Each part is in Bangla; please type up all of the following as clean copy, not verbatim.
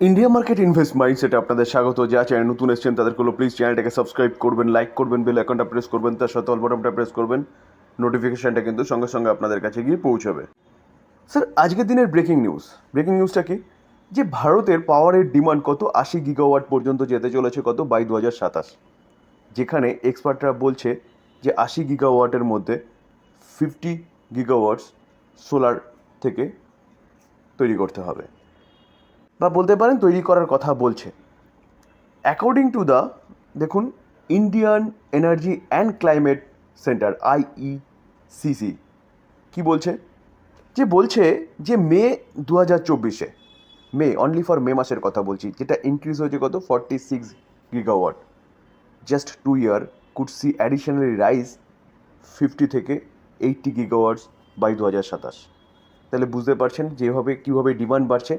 ইন্ডিয়া মার্কেট ইনভেস্ট মাইন্ডসেটে আপনাদের স্বাগত। যা চ্যানেল নতুন এসেছেন তাদের প্লিজ চ্যানেলটাকে সাবস্ক্রাইব করবেন, লাইক করবেন, বেল আইকনটা প্রেস করবেন, তার সাথে অল বাটনটা প্রেস করবেন। নোটিফিকেশনটা কিন্তু সঙ্গে সঙ্গে আপনাদের কাছে গিয়ে পৌঁছাবে। স্যার, আজকের দিনের ব্রেকিং নিউজটা কি, যে ভারতের পাওয়ারের ডিমান্ড কত 80 গিগাওয়াট পর্যন্ত যেতে চলেছে কত বাই 2027, যেখানে এক্সপার্টরা বলছে যে 80 গিগাওয়াটের মধ্যে 50 গিগাওয়াটস সোলার থেকে তৈরি করতে হবে, বা বলতে পারেন তৈরি করার কথা বলছে। অ্যাকর্ডিং টু দ্য, দেখুন, Indian energy and climate centre IECC কি বলছে, যে মে 2024-এ, অনলি ফর মে মাসের কথা বলছি, যেটা ইনক্রিজ হয়েছে কত 46 gigawatt. Just 2 year could see additionally rise 50 থেকে 80 গিগাওয়াটস বাই 2027। তাহলে বুঝতে পারছেন কীভাবে ডিমান্ড বাড়ছে।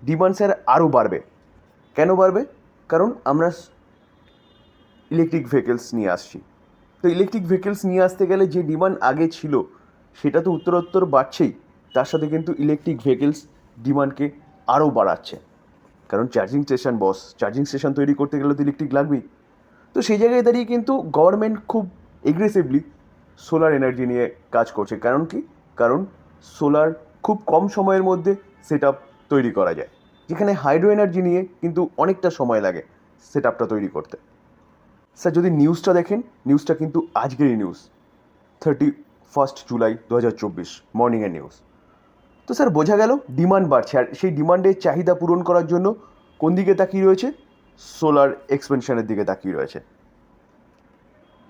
ডিমান্ড স্যার আরও বাড়বে। কেন বাড়বে? কারণ আমরা ইলেকট্রিক ভেহিকেলস নিয়ে আসছি। তো ইলেকট্রিক ভেহিকেলস নিয়ে আসতে গেলে যে ডিমান্ড আগে ছিল সেটা তো উত্তরোত্তর বাড়ছেই, তার সাথে কিন্তু ইলেকট্রিক ভেহিকেলস ডিমান্ডকে আরও বাড়াচ্ছে। কারণ চার্জিং স্টেশন তৈরি করতে গেলে তো ইলেকট্রিক লাগবেই। তো সেই জায়গায় দাঁড়িয়ে কিন্তু গভর্নমেন্ট খুব এগ্রেসিভলি সোলার এনার্জি নিয়ে কাজ করছে। কারণ সোলার খুব কম সময়ের মধ্যে সেট আপ তৈরি করা যায়, যেখানে হাইড্রো এনার্জি নিয়ে কিন্তু অনেকটা সময় লাগে সেট আপটা তৈরি করতে। স্যার, যদি নিউজটা দেখেন, নিউজটা কিন্তু আজকেরই নিউজ, 31 জুলাই 2024 মর্নিংয়ের নিউজ। তো স্যার, বোঝা গেল ডিমান্ড বাড়ছে, আর সেই ডিমান্ডের চাহিদা পূরণ করার জন্য কোন দিকে তাকিয়ে রয়েছে? সোলার এক্সপেনশনের দিকে তাকিয়ে রয়েছে।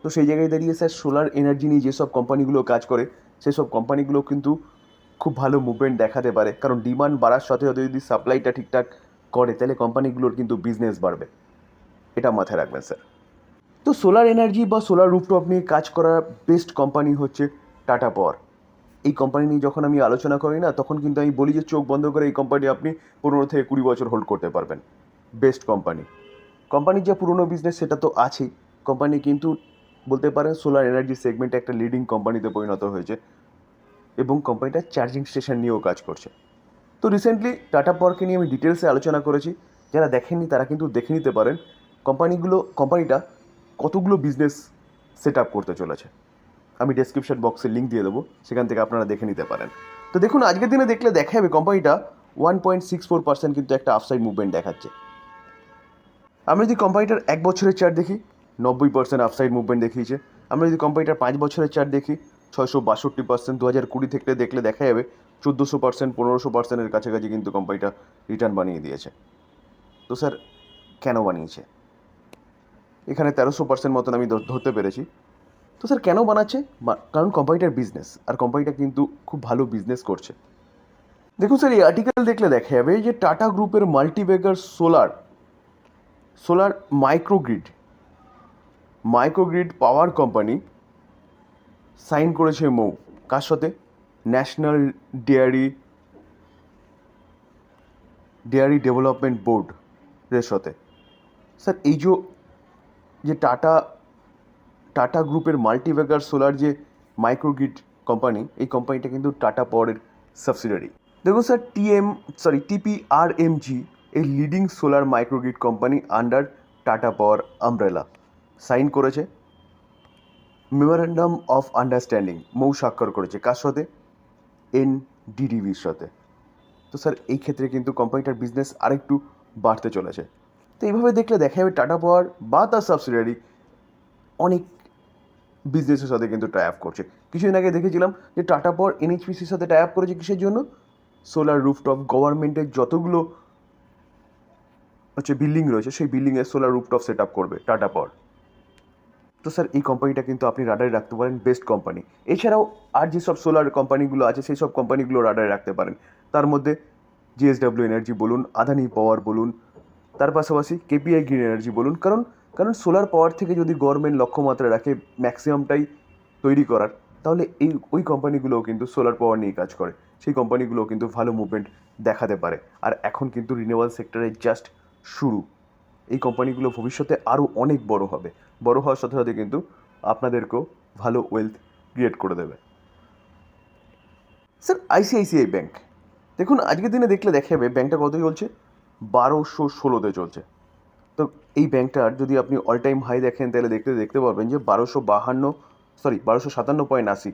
তো সেই জায়গায় দাঁড়িয়ে স্যার, সোলার এনার্জি নিয়ে যেসব কোম্পানিগুলো কাজ করে সেসব কোম্পানিগুলো কিন্তু খুব ভালো মুভমেন্ট দেখাতে পারে। কারণ ডিমান্ড বাড়ার সাথে সাথে যদি সাপ্লাইটা ঠিকঠাক করে, তাহলে কোম্পানিগুলোর কিন্তু বিজনেস বাড়বে। এটা মাথায় রাখবেন স্যার। তো সোলার এনার্জি বা সোলার রুফটপ নিয়ে কাজ করার বেস্ট কোম্পানি হচ্ছে টাটা পাওয়ার। এই কোম্পানি নিয়ে যখন আমি আলোচনা করি না, তখন কিন্তু আমি বলি যে চোখ বন্ধ করে এই কোম্পানি আপনি 15 থেকে 20 বছর হোল্ড করতে পারবেন। বেস্ট কোম্পানির যা পুরনো বিজনেস সেটা তো আছেই। কোম্পানি কিন্তু বলতে পারেন সোলার এনার্জি সেগমেন্টে একটা লিডিং কোম্পানিতে পরিণত হয়েছে, এবং কোম্পানিটা চার্জিং স্টেশন নিয়েও কাজ করছে। তো রিসেন্টলি টাটা পাওয়ারকে নিয়ে আমি ডিটেলসে আলোচনা করেছি। যারা দেখেননি তারা কিন্তু দেখে নিতে পারেন কোম্পানিটা কতগুলো বিজনেস সেট আপ করতে চলেছে। আমি ডেসক্রিপশন বক্সে লিঙ্ক দিয়ে দেবো, সেখান থেকে আপনারা দেখে নিতে পারেন। তো দেখুন, আজকের দিনে দেখলে দেখা যাবে কোম্পানিটা 1.64% কিন্তু একটা আপসাইড মুভমেন্ট দেখাচ্ছে। আমরা যদি কোম্পানিটার 1 বছরের চার্ট দেখি, 90% আপসাইড মুভমেন্ট দেখিয়েছে। আমরা যদি কোম্পানিটার 5 বছরের চার্ট দেখি, 662%। 2020 থেকে দেখলে দেখা যাবে 1400%, 1500%-এর কাছাকাছি কিন্তু কোম্পানিটা রিটার্ন বানিয়ে দিয়েছে। তো স্যার, কেন বানিয়েছে? এখানে 1300% মতন আমি ধরতে পেরেছি। তো স্যার, কেন বানাচ্ছে? কারণ কোম্পানিটার বিজনেস, আর কোম্পানিটা কিন্তু খুব ভালো বিজনেস করছে। দেখুন স্যার, এই আর্টিকেল দেখলে দেখা যাবে যে টাটা গ্রুপের মাল্টিবেগার সোলার মাইক্রোগ্রিড পাওয়ার কোম্পানি সাইন করেছে কার সাথে? ন্যাশনাল ডেয়ারি ডেভেলপমেন্ট বোর্ডের সাথে। স্যার, এই যে টাটা গ্রুপের মাল্টিবেগার সোলার যে মাইক্রোগ্রিড কোম্পানি, এই কোম্পানিটা কিন্তু টাটা পাওয়ারের সাবসিডিয়ারি। দেখুন স্যার, TPRMG এই leading solar microgrid company under Tata power umbrella sign করেছে মেমোরেন্ডাম অফ আন্ডারস্ট্যান্ডিং, স্বাক্ষর করেছে কার সাথে? NDDBর সাথে। তো স্যার, এই ক্ষেত্রে কিন্তু কোম্পানিটার বিজনেস আরেকটু বাড়তে চলেছে। তো এইভাবে দেখলে দেখা যাবে টাটা পাওয়ার বা তার সাবসিডিয়ারি অনেক বিজনেসের সাথে কিন্তু টাই আপ করছে। কিছুদিন আগে দেখেছিলাম যে টাটা পাওয়ার NHPCর সাথে টাই আপ করেছে কিসের জন্য? Solar rooftop. গভর্নমেন্টের যতগুলো বিল্ডিং রয়েছে, সেই বিল্ডিংয়ে সোলার রুফটপ সেট আপ করবে টাটা পাওয়ার। তো স্যার, এই কোম্পানিটা কিন্তু আপনি রাডারে রাখতে পারেন, বেস্ট কোম্পানি। এছাড়াও আর যেসব সোলার কোম্পানিগুলো আছে সেই সব কোম্পানিগুলো রাডারে রাখতে পারেন। তার মধ্যে JSW এনার্জি বলুন, আদানি পাওয়ার বলুন, তার পাশাপাশি KPI গ্রিন এনার্জি বলুন। কারণ সোলার পাওয়ার থেকে যদি গভর্নমেন্ট লক্ষ্যমাত্রা রাখে ম্যাক্সিমামটাই তৈরি করার, তাহলে ওই কোম্পানিগুলোও কিন্তু সোলার পাওয়ার নিয়ে কাজ করে। সেই কোম্পানিগুলোও কিন্তু ভালো মুভমেন্ট দেখাতে পারে। আর এখন কিন্তু রিনিউয়েবল সেক্টরে জাস্ট শুরু। এই কোম্পানিগুলো ভবিষ্যতে আরও অনেক বড় হবে। বড় হওয়ার সাথে সাথে কিন্তু আপনাদেরকেও ভালো ওয়েলথ ক্রিয়েট করে দেবে। স্যার, ICICI ব্যাঙ্ক, দেখুন আজকের দিনে দেখলে দেখা যাবে ব্যাঙ্কটা কত চলছে? 1216-তে চলছে। তো এই ব্যাংকটার যদি আপনি অল টাইম হাই দেখেন তাহলে দেখতে পারবেন যে 1257.80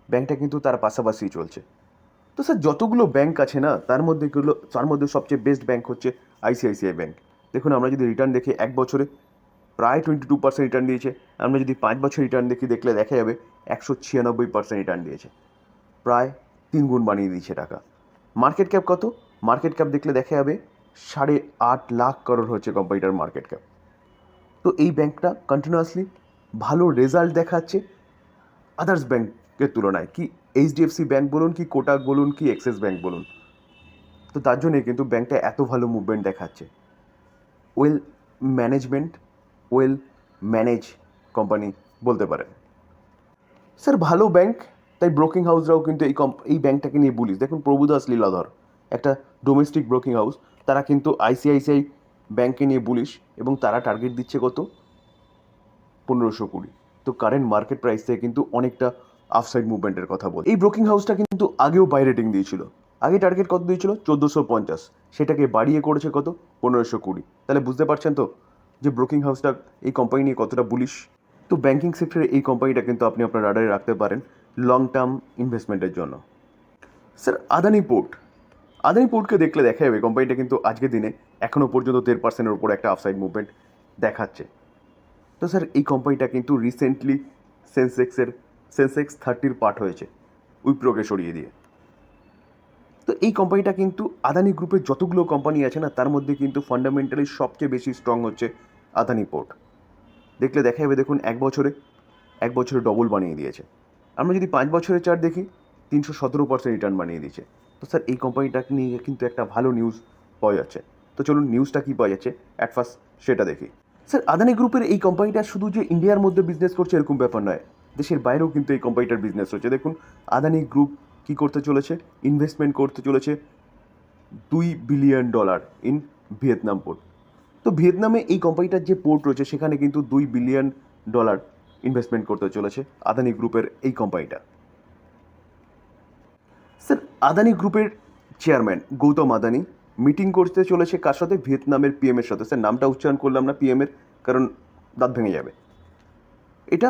ব্যাংকটা কিন্তু তার পাশাপাশি চলছে। তো স্যার যতগুলো ব্যাংক আছে না তার মধ্যে সবচেয়ে বেস্ট ব্যাংক হচ্ছে আইসিআইসিআই ব্যাংক। দেখুন আমরা যদি রিটার্ন দেখি 1 বছরে প্রায় 22% রিটার্ন দিয়েছে। আমরা যদি 5 বছর রিটার্ন দেখলে দেখা যাবে 196% রিটার্ন দিয়েছে, প্রায় 3 গুণ বানিয়ে দিয়েছে টাকা। মার্কেট ক্যাপ কত? মার্কেট ক্যাপ দেখলে দেখা যাবে 8.5 লাখ করোড় হচ্ছে কোম্পানিটার মার্কেট ক্যাপ। তো এই ব্যাংকটা কন্টিনিউয়াসলি ভালো রেজাল্ট দেখাচ্ছে আদার্স ব্যাংকের তুলনায়, কি এইচডিএফসি ব্যাংক বলুন, কি কোটাক বলুন, কি অ্যাক্সিস ব্যাংক বলুন। তো তার জন্যই কিন্তু ব্যাংকটা এত ভালো মুভমেন্ট দেখাচ্ছে। Well management, well manage company বলতে পারেন। স্যার ভালো ব্যাংক, তাই ব্রোকিং হাউসরাও কিন্তু এই ব্যাংকটাকে নিয়ে বলিস। দেখুন প্রভুদাস লীলাধর, একটা ডোমেস্টিক ব্রোকিং হাউস, তারা কিন্তু আইসিআইসিআই ব্যাংকে নিয়ে বলিস এবং তারা টার্গেট দিচ্ছে কত? 1520। তো কারেন্ট মার্কেট প্রাইস থেকে কিন্তু অনেকটা আফসাইড মুভমেন্টের কথা বল। এই ব্রোকিং হাউসটা কিন্তু আগেও বাই রেটিং দিয়েছিল। আগে টার্গেট কত দিয়েছিল? 1450, সেটাকে বাড়িয়ে করেছে কত? 1520। তাহলে বুঝতে পারছেন তো যে ব্রোকিং হাউসটা এই কোম্পানি নিয়ে কতটা বুলিশ। তো ব্যাংকিং সেক্টরে এই কোম্পানিটা কিন্তু আপনি আপনার রাডারে রাখতে পারেন লং টার্ম ইনভেস্টমেন্টের জন্য। স্যার আদানি পোর্টকে দেখলে দেখা যাবে কোম্পানিটা কিন্তু আজকের দিনে এখনও পর্যন্ত 13%-এর উপরে একটা আফসাইড মুভমেন্ট দেখাচ্ছে। তো স্যার এই কোম্পানিটা কিন্তু রিসেন্টলি সেন্সেক্স 30-র পার্ট হয়েছে উইপ্রোকে সরিয়ে দিয়ে। তো এই কোম্পানিটা কিন্তু আদানি গ্রুপের যতগুলো কোম্পানি আছে না তার মধ্যে কিন্তু ফান্ডামেন্টালি সবচেয়ে বেশি স্ট্রং হচ্ছে আদানি পোর্ট। দেখলে দেখা যাবে দেখুন এক বছরে ডবল বানিয়ে দিয়েছে। আমরা যদি 5 বছরের চার্ট দেখি 317% রিটার্ন বানিয়ে দিয়েছে। তো স্যার এই কোম্পানিটা নিয়ে কিন্তু একটা ভালো নিউজ পাওয়া যাচ্ছে। তো চলুন নিউজটা কী পাওয়া যাচ্ছে অ্যাট ফার্স্ট সেটা দেখি। স্যার আদানি গ্রুপের এই কোম্পানিটা শুধু যে ইন্ডিয়ার মধ্যে বিজনেস করছে এরকম ব্যাপার নয়, দেশের বাইরেও কিন্তু এই কোম্পানিটার বিজনেস হচ্ছে। দেখুন আদানি গ্রুপ কী করতে চলেছে? ইনভেস্টমেন্ট করতে চলেছে $2 বিলিয়ন ইন ভিয়েতনাম পোর্ট। তো ভিয়েতনামে এই কোম্পানিটার যে পোর্ট রয়েছে সেখানে কিন্তু $2 বিলিয়ন ইনভেস্টমেন্ট করতে চলেছে আদানি গ্রুপের এই কোম্পানিটা। স্যার আদানি গ্রুপের চেয়ারম্যান গৌতম আদানি মিটিং করতে চলেছে কার সাথে? ভিয়েতনামের পিএমের সাথে। স্যার নামটা উচ্চারণ করলাম না পিএমের, কারণ দাঁত ভেঙে যাবে। এটা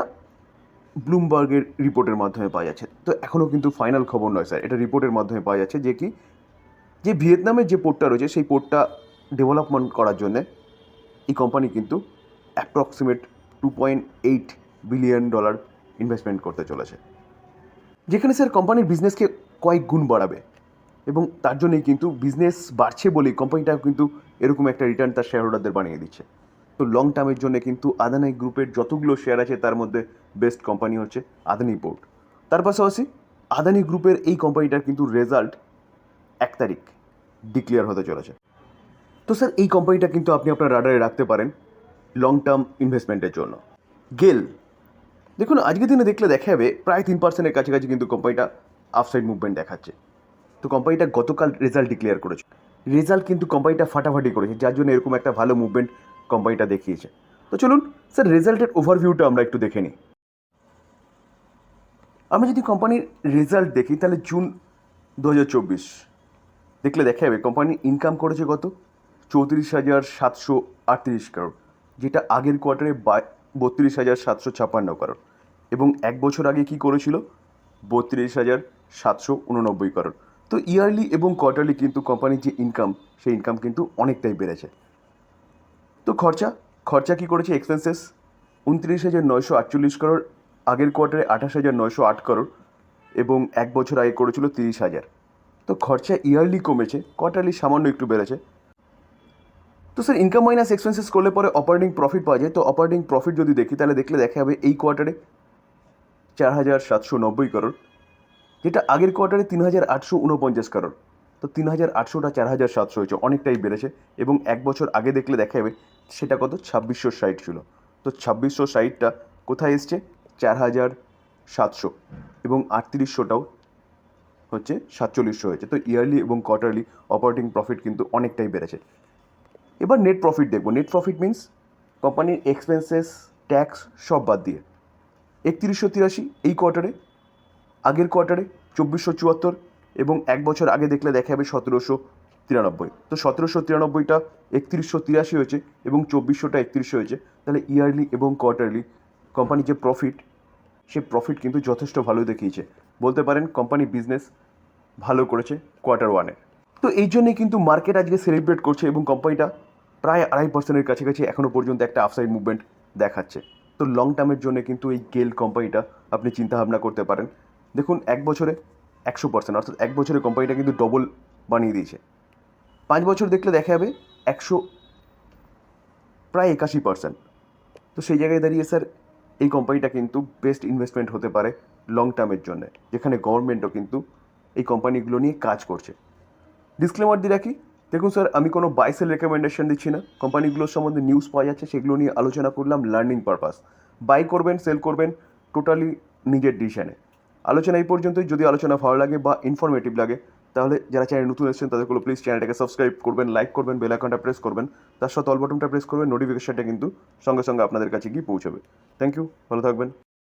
ব্লুমবার্গের রিপোর্টের মাধ্যমে পাওয়া যাচ্ছে। তো এখনও কিন্তু ফাইনাল খবর নয় স্যার, এটা রিপোর্টের মাধ্যমে পাওয়া যাচ্ছে যে ভিয়েতনামের যে পোর্টটা রয়েছে সেই পোর্টটা ডেভেলপমেন্ট করার জন্যে এই কোম্পানি কিন্তু অ্যাপ্রক্সিমেট $2.8 বিলিয়ন ইনভেস্টমেন্ট করতে চলেছে, যেখানে স্যার কোম্পানির বিজনেসকে কয়েক গুণ বাড়াবে এবং তার জন্যই কিন্তু বিজনেস বাড়ছে বলেই কোম্পানিটা কিন্তু এরকম একটা রিটার্ন তার শেয়ার হোল্ডারদের বানিয়ে দিচ্ছে। তো লং টার্মের জন্য কিন্তু আদানি গ্রুপের যতগুলো শেয়ার আছে তার মধ্যে বেস্ট কোম্পানি হচ্ছে আদানি পোর্ট। তার পাশাপাশি আদানি গ্রুপের এই কোম্পানিটার কিন্তু রেজাল্ট 1 তারিখ ডিক্লেয়ার হতে চলেছে। তো স্যার এই কোম্পানিটা কিন্তু আপনি আপনার রাডারে রাখতে পারেন লং টার্ম ইনভেস্টমেন্টের জন্য। গেল, দেখুন আজকের দিনে দেখলে দেখা যাবে প্রায় 3%-এর কাছাকাছি কিন্তু কোম্পানিটা আফসাইড মুভমেন্ট দেখাচ্ছে। তো কোম্পানিটা গতকাল রেজাল্ট ডিক্লেয়ার করেছে, রেজাল্ট কিন্তু কোম্পানিটা ফাটাফাটি করেছে, যার জন্য এরকম একটা ভালো মুভমেন্ট কোম্পানিটা দেখিয়েছে। তো চলুন স্যার রেজাল্টের ওভারভিউটা আমরা একটু দেখে নিই। আমরা যদি কোম্পানির রেজাল্ট দেখি তাহলে জুন 2024 দেখলে দেখা যাবে কোম্পানি ইনকাম করেছে কত? 34,738 করোড়, যেটা আগের কোয়ার্টারে 32,756 করোড়, এবং 1 বছর আগে কি করেছিল? 32,789 করোড়। তো ইয়ারলি এবং কোয়ার্টারলি কিন্তু কোম্পানির যে ইনকাম সেই ইনকাম কিন্তু অনেকটাই বেড়েছে। তো খরচা কী করেছে? এক্সপেন্সেস 29,948 করোড়, আগের কোয়ার্টারে 28,908 করোড়, এবং 1 বছর আগে করেছিল 30,000। তো খরচা ইয়ারলি কমেছে, কোয়ার্টারলি সামান্য একটু বেড়েছে। তো স্যার ইনকাম মাইনাস এক্সপেন্সেস করলে পরে অপারেটিং প্রফিট পাওয়া যায়। তো অপারেটিং প্রফিট যদি দেখি তাহলে দেখা যাবে এই কোয়ার্টারে 4,790 করোড়, যেটা আগের কোয়ার্টারে 3,849 করোড়। তো 3,800টা 4,700 হয়েছে, অনেকটাই বেড়েছে। এবং 1 বছর আগে দেখলে দেখা যাবে সেটা কত? 2,660 ছিল। তো 2,660টা কোথায় এসছে? 4,700, এবং 3,800টাও হচ্ছে 4,700 হয়েছে। তো ইয়ারলি এবং কোয়ার্টারলি অপারেটিং প্রফিট কিন্তু অনেকটাই বেড়েছে। এবার নেট প্রফিট দেখব। নেট প্রফিট মিন্স কোম্পানির এক্সপেন্সেস, ট্যাক্স সব বাদ দিয়ে 3,183 এই কোয়ার্টারে, আগের কোয়ার্টারে 2,474, এবং 1 বছর আগে দেখলে দেখা যাবে 1,763 তিরানব্বই, তো 1793টা 3183 হয়েছে এবং 2400টা 3100 হয়েছে। তাহলে ইয়ারলি এবং কোয়ার্টারলি কোম্পানির যে প্রফিট, সে প্রফিট কিন্তু যথেষ্ট ভালো দেখিয়েছে। বলতে পারেন কোম্পানি বিজনেস ভালো করেছে কোয়ার্টার 1-এ। তো এই জন্যই কিন্তু মার্কেট আজকে সেলিব্রেট করছে এবং কোম্পানিটা প্রায় 2.5%-এর কাছাকাছি এখনও পর্যন্ত একটা আপসাইড মুভমেন্ট দেখাচ্ছে। তো লং টার্মের জন্য কিন্তু এই গেল কোম্পানিটা আপনি চিন্তাভাবনা করতে পারেন। দেখুন 1 বছরে 100%, অর্থাৎ 1 বছরে কোম্পানিটা কিন্তু ডবল বানিয়ে দিয়েছে। 5 বছর দেখলে দেখা যাবে 100 প্রায় 81%। তো সেই জায়গায় দাঁড়িয়ে স্যার এই কোম্পানিটা কিন্তু বেস্ট ইনভেস্টমেন্ট হতে পারে লং টার্মের জন্য, যেখানে গভর্নমেন্টও কিন্তু এই কোম্পানিগুলো নিয়ে কাজ করছে। ডিসক্লেমার দিয়ে রাখি, দেখুন স্যার আমি কোনো বাই সেল রেকমেন্ডেশন দিচ্ছি না। কোম্পানিগুলোর সম্বন্ধে নিউজ পাওয়া যাচ্ছে, সেগুলো নিয়ে আলোচনা করলাম লার্নিং পারপাস। বাই করবেন সেল করবেন টোটালি নিজের ডিসিশনে। আলোচনা এই পর্যন্তই। যদি আলোচনা ভালো লাগে বা ইনফরমেটিভ লাগে তাহলে যারা চ্যানেল নতুন এসেছেন তাদেরগুলো প্লিজ চ্যানেলটাকে সাবস্ক্রাইব করবেন, লাইক করবেন, বেল আইকনটা প্রেস করবেন, তার সাথে অল বাটনটা প্রেস করবেন, নোটিফিকেশনটা কিন্তু সঙ্গে সঙ্গে আপনাদের কাছে গিয়ে পৌঁছাবে। থ্যাংক ইউ, ভালো থাকবেন।